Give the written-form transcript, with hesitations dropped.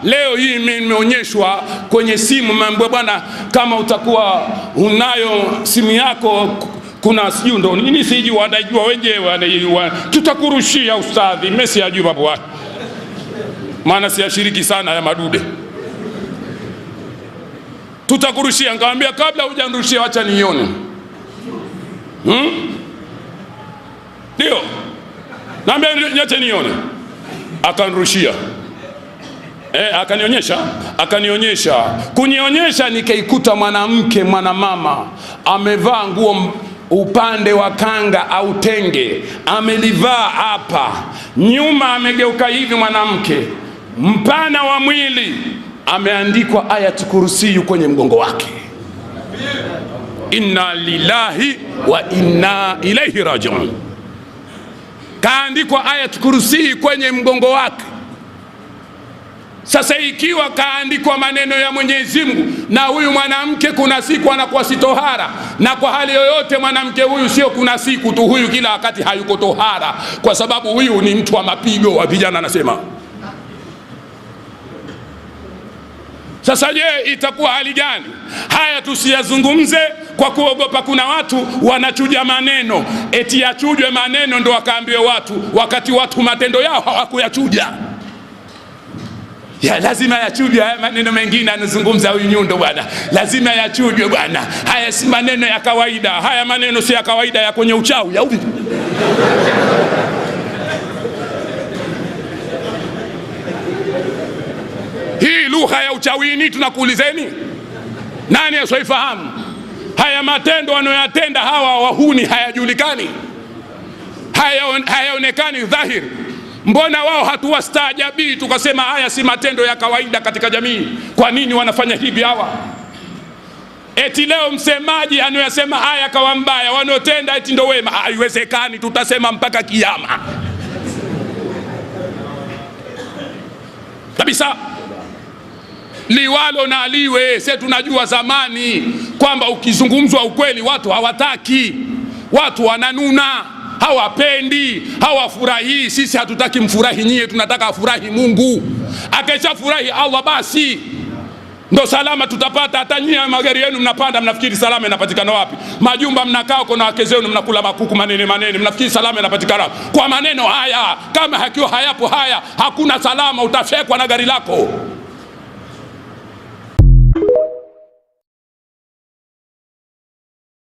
leo hii nimeonyeshwa kwenye simu, mambo bwana, kama utakuwa unayo simu yako kuna sijui ndo nini siji wanajua wenyewe tutakurushia ustadhi. Messi ajua bwana, maana siashiriki sana ya madude. Tutakurushia. Nikamwambia kabla hujanirushia acha nione. Ndio. Naambia niache nione. Akanirushia. Akanionyesha. Kunionyesha nikaikuta mwanamke, mwanamama amevaa nguo upande wa kanga au tenge, amelivaa hapa nyuma, amegeuka hivi mwanamke, mpana wa mwili, ameandikwa Ayatul Kursi kwenye mgongo wake. Inna lillahi wa inna ilaihi rajiun. Kaandikwa Ayatul Kursi kwenye mgongo wake. Sasa ikiwa kaandikwa maneno ya Mwenyezi Mungu, na huyu mwanamke kuna siku anakuwa si tohara, na kwa hali yoyote mwanamke huyu sio kuna siku tu, huyu kila wakati hayuko tohara, kwa sababu huyu ni mtu wa mapigo wa vijana anasema. Sasa je, itakuwa hali gani? Haya tusiyazungumze kwa kuogopa. Kuna watu wanachuja maneno, eti yachujwe maneno ndo wakaambiwe watu, wakati watu matendo yao hawakuyachuja. Ya lazima yachujwe haya maneno mengine anazungumza huyu Nyundo bwana, lazima yachujwe bwana. Haya si maneno ya kawaida, haya maneno si ya kawaida, ya kwenye uchawi au vipi? Hii lugha ya uchawini tunakuulizeni, nani asoifahamu? Haya matendo wanayoyatenda hawa wahuni hayajulikani, hayaonekani dhahiri. Mbona wao hatuwastaajabii tukasema haya si matendo ya kawaida katika jamii? Kwa nini wanafanya hivi hawa? Eti leo msemaji anayosema haya kawa mbaya, wanaotenda eti ndo wema. Haiwezekani, tutasema mpaka kiyama kabisa. Liwalo na liwe. Sisi tunajua zamani kwamba ukizungumzwa ukweli watu hawataki, watu wananuna, hawapendi, hawafurahi. Sisi hatutaki mfurahi nyie, tunataka afurahi Mungu. Akisha furahi Allah basi ndo salama tutapata. Hata nyie magari yenu mnapanda mnafikiri salama inapatikana wapi? Majumba mnakaa kwa na wake zenu mnakula makuku manene mnafikiri salama inapatikana kwa maneno haya. Kama hakiwa hayapo haya hakuna salama, utafekwa na gari lako.